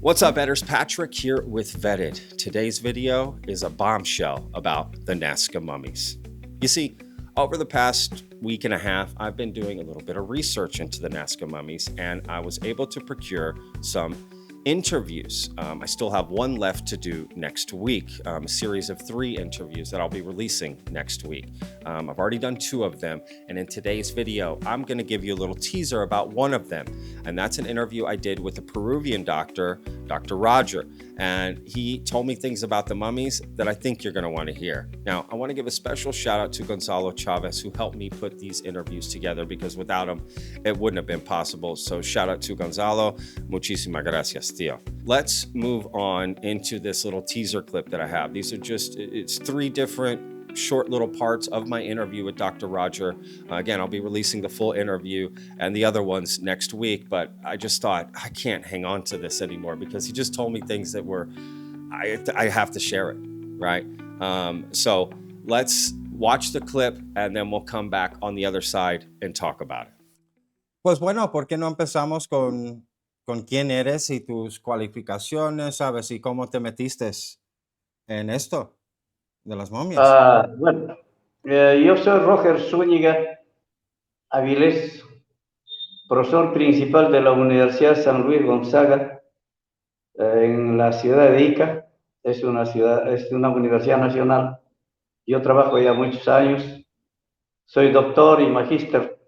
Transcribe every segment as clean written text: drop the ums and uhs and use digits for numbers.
What's up, Vetters? Patrick here with Vetted. Today's video is a bombshell about the Nazca Mummies. You see, over the past week and a half, I've been doing a little bit of research into the Nazca Mummies, and I was able to procure some interviews. I still have one left to do next week, a series of 3 interviews that I'll be releasing next week. I've already done 2 of them, and in today's video, I'm going to give you a little teaser about one of them, and that's an interview I did with a Peruvian doctor, Dr. Roger, and he told me things about the mummies that I think you're going to want to hear. Now, I want to give a special shout out to Gonzalo Chavez, who helped me put these interviews together, because without him, it wouldn't have been possible. So shout out to Gonzalo. Muchísimas gracias, tío. Let's move on into this little teaser clip that I have. These are just, it's 3 different short little parts of my interview with Dr. Roger. Again, I'll be releasing the full interview and the other ones next week, but I just thought I can't hang on to this anymore because he just told me things that were, I have to share it, right? So let's watch the clip and then we'll come back on the other side and talk about it. Pues bueno, ¿por qué no empezamos con quién eres y tus cualificaciones, sabes, y cómo te metiste en esto de las momias? Bueno, yo soy Roger Zúñiga Avilés, profesor principal de la Universidad San Luis Gonzaga en la ciudad de Ica. Es una universidad nacional. Yo trabajo ya muchos años. Soy doctor y magíster.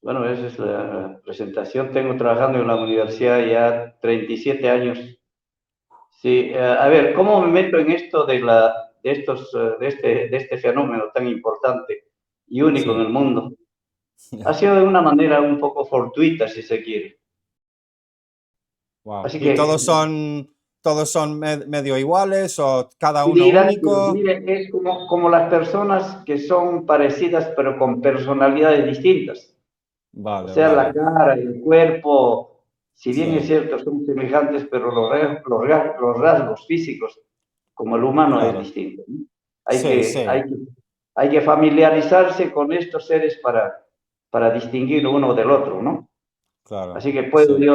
Bueno, esa es la presentación. Tengo trabajando en la universidad ya 37 años. Sí, a ver, ¿cómo me meto en esto de este fenómeno tan importante y único en el mundo? Ha sido de una manera un poco fortuita, si se quiere. Wow. Así ¿Y que todos son medio iguales o cada uno mira, único? mire, es como las personas que son parecidas pero con personalidades distintas. Vale, O sea, vale. la cara, el cuerpo, si bien Sí. es cierto, son semejantes, pero los rasgos físicos, como el humano, Claro. es distinto, ¿no? Sí, sí. Hay que familiarizarse con estos seres para distinguir uno del otro, ¿no? Claro. Así que Sí.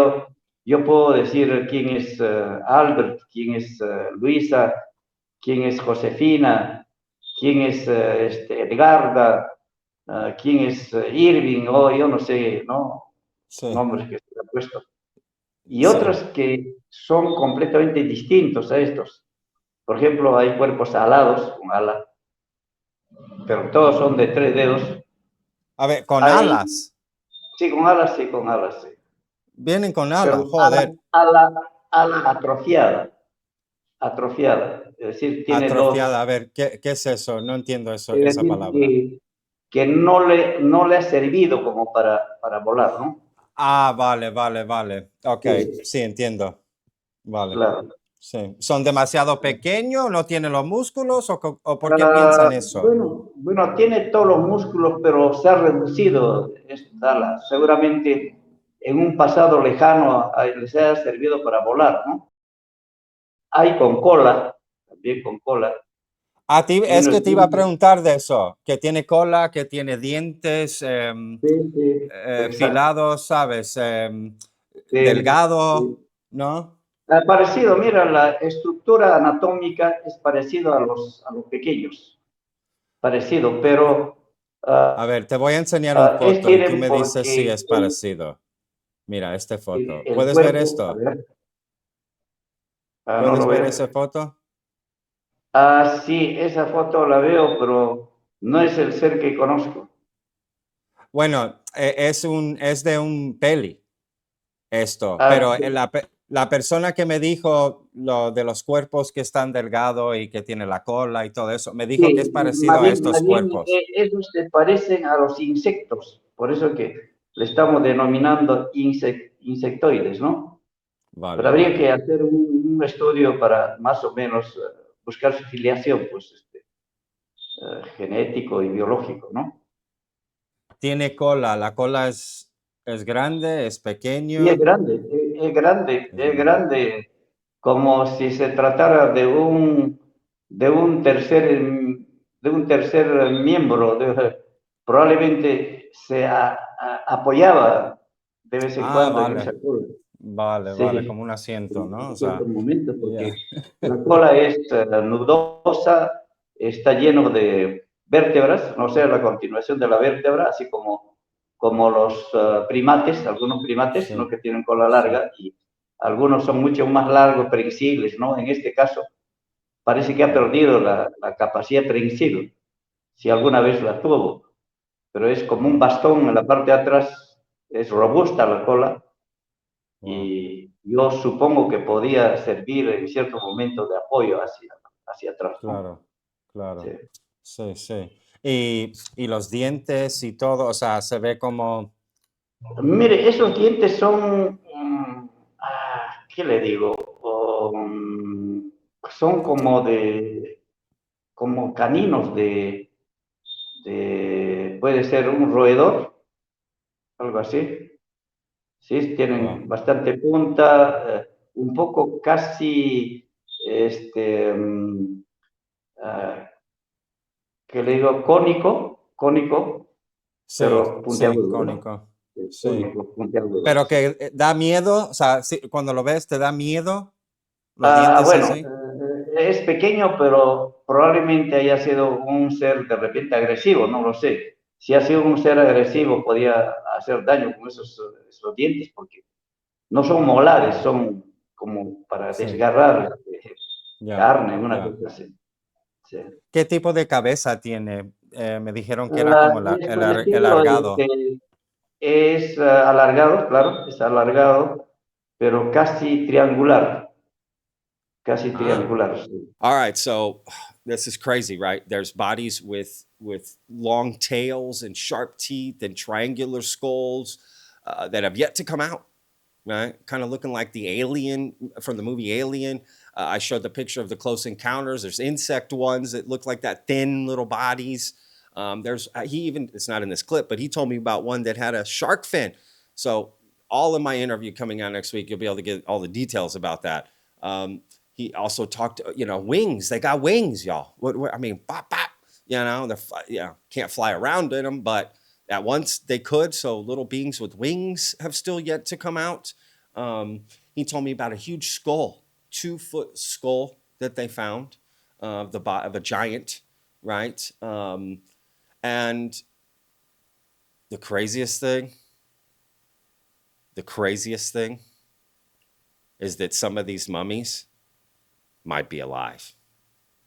yo puedo decir quién es Albert, quién es Luisa, quién es Josefina, quién es Edgarda, quién es Irving, o yo no sé, ¿no? Sí. Nombres que se han puesto. Y Sí. otros que son completamente distintos a estos. Por ejemplo, hay cuerpos alados, con ala, pero todos son de 3 dedos. A ver, ¿con Hay, alas? sí, con alas, sí, con alas, sí. Vienen con Pero alas, joder. ala atrofiada. Es decir, tiene Atrofiada. A dos. ver, ¿qué es eso? No entiendo Es esa decir, palabra. que no le ha servido como para volar, ¿no? Ah, vale, vale, vale. Ok, Sí, sí, entiendo. Vale. claro. Sí. ¿Son demasiado pequeños? ¿No tienen los músculos? ¿O por qué piensan eso? Bueno, tiene todos los músculos, pero se ha reducido esta ala. Seguramente en un pasado lejano les haya servido para volar, ¿no? Hay con cola, también con cola. A ti, Y es unos que te iba a preguntar de eso, que tiene cola, que tiene dientes sí, exacto. filados, ¿sabes? Sí, Delgado, sí. ¿no? Parecido, mira, la estructura anatómica es parecido a los pequeños, parecido, pero A ver, te voy a enseñar una foto y tú tienen me dices si porque es parecido. Mira, esta foto. el ¿Puedes ver cuerpo, a esto? ver, no ¿Puedes lo ver veo. esa foto? Sí, esa foto la veo, pero no es el ser que conozco. Bueno, es de un peli esto, Ah, pero la persona que me dijo lo de los cuerpos que están delgados y que tiene la cola y todo eso, me dijo que es sí, parecido a estos más bien cuerpos. esos se parecen a los insectos, por eso que le estamos denominando insectoides, ¿no? Pero Vale, habría que vale. hacer un estudio para más o menos buscar su filiación, pues, genético y biológico, ¿no? Tiene cola, la cola es grande, es Y es pequeño. grande, Es es grande. grande, como si se tratara de un tercer, miembro. Probablemente se apoyaba de vez en Ah, cuando en vale. esa cola. Vale, vale, Sí, como un asiento, ¿no? en O ciertos sea, momentos, ya. porque la cola es nudosa, está lleno de vértebras, no sé, la continuación de la vértebra, así como los primates, algunos primates, ¿no? Sí, Que tienen cola sí, larga y algunos son mucho más largos, prensiles, ¿no? En este caso, parece que ha ya. perdido la capacidad prensil, si alguna vez la tuvo, pero es como un Wow, bastón en la parte de atrás, es robusta la cola wow. y yo supongo que podía servir en cierto momento de apoyo hacia atrás, ¿no? Claro, Sí. claro. Sí, sí. Y los dientes y todo, o sea, se ve como, Mire, esos dientes son, ¿qué le digo? Son como caninos puede ser un roedor, algo así. Sí, wow. tienen bastante punta, un poco casi, este, ah, ¿qué le digo? Cónico, Sí, pero sí, puntiagudo, ¿no? cónico. Sí. Cónico, puntiagudo, Pero sí. que da miedo, o sea, sí, cuando lo ves, ¿te da miedo los dientes Bueno, así? es pequeño, pero probablemente haya sido un ser de repente agresivo, no lo sé. Si ha sido un ser agresivo, podía hacer daño con esos dientes, porque no son molares, son como para Sí, desgarrar ya, carne, una ya. cosa así. Sí. ¿Qué tipo de cabeza tiene? Me dijeron que era como Nuestro estilo alargado. es alargado, claro, es alargado, pero casi triangular, casi Ah. triangular. Sí. All right, so this is crazy, right? There's bodies with long tails and sharp teeth and triangular skulls that have yet to come out, right? Kind of looking like the alien from the movie Alien. I showed the picture of the close encounters. There's insect ones that look like that, thin little bodies. There's he even it's not in this clip, but he told me about one that had a shark fin. So all in my interview coming out next week, you'll be able to get all the details about that. He also talked, wings. They got wings, y'all. I mean, bop bop. Can't fly around in them, but at once they could. So little beings with wings have still yet to come out. He told me about a huge skull, 2-foot skull that they found of a giant, right? And the craziest thing, the craziest thing is that some of these mummies might be alive.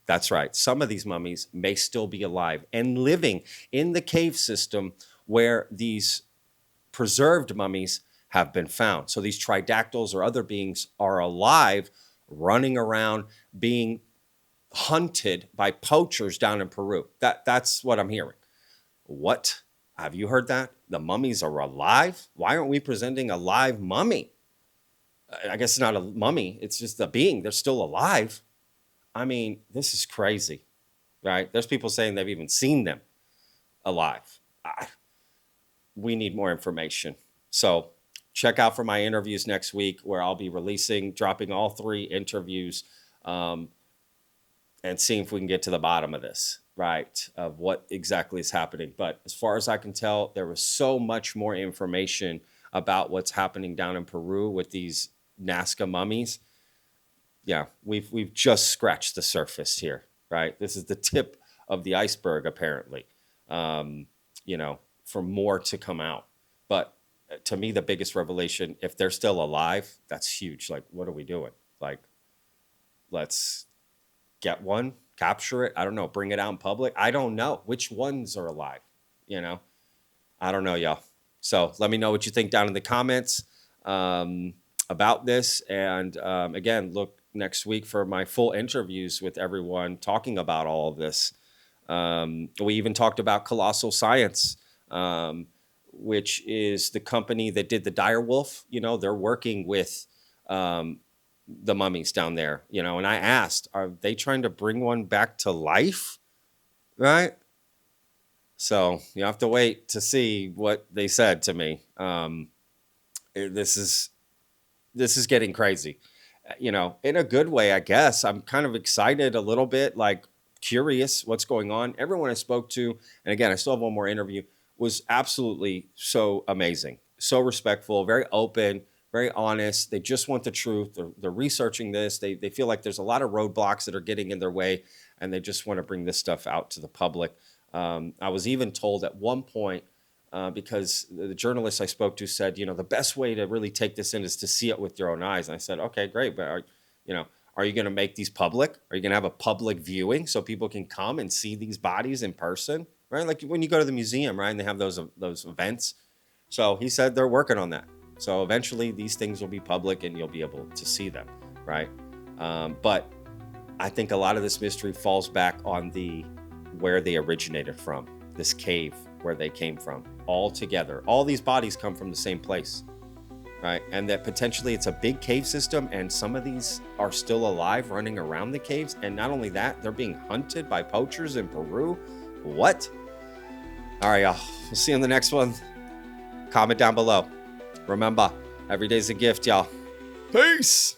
That's right. Some of these mummies may still be alive and living in the cave system where these preserved mummies have been found. So these tridactyls or other beings are alive, running around, being hunted by poachers down in Peru. That's what I'm hearing. What? Have you heard that? The mummies are alive? Why aren't we presenting a live mummy? I guess it's not a mummy, it's just a being. They're still alive. I mean, this is crazy, right? There's people saying they've even seen them alive. We need more information. So check out for my interviews next week where I'll be dropping all 3 interviews um, and seeing if we can get to the bottom of this, right? Of what exactly is happening. But as far as I can tell, there was so much more information about what's happening down in Peru with these Nazca mummies. Yeah, we've just scratched the surface here, right? This is the tip of the iceberg, apparently. Um, for more to come out. But to me, the biggest revelation, if they're still alive, that's huge. Like, what are we doing? Like, let's get one, capture it. I don't know, bring it out in public. I don't know which ones are alive. You know, I don't know, y'all. So let me know what you think down in the comments about this. And again, look next week for my full interviews with everyone talking about all of this. We even talked about Colossal Science, which is the company that did the dire wolf. They're working with the mummies down there, and I asked, are they trying to bring one back to life? Right. So you have to wait to see what they said to me. This is getting crazy, in a good way, I guess. I'm kind of excited a little bit, like curious what's going on. Everyone I spoke to, and again, I still have one more interview, was absolutely so amazing, so respectful, very open, very honest. They just want the truth. They're researching this. They feel like there's a lot of roadblocks that are getting in their way, and they just want to bring this stuff out to the public. I was even told at one point, because the journalist I spoke to said, the best way to really take this in is to see it with your own eyes. And I said, okay, great. But are you going to make these public? Are you going to have a public viewing so people can come and see these bodies in person? Right? Like when you go to the museum, right? And they have those events. So he said they're working on that. So eventually these things will be public and you'll be able to see them. Right. But I think a lot of this mystery falls back on where they originated from, this cave where they came from all together. All these bodies come from the same place. Right. And that potentially it's a big cave system and some of these are still alive running around the caves. And not only that, they're being hunted by poachers in Peru. What? All right, y'all. We'll see you in the next one. Comment down below. Remember, every day's a gift, y'all. Peace.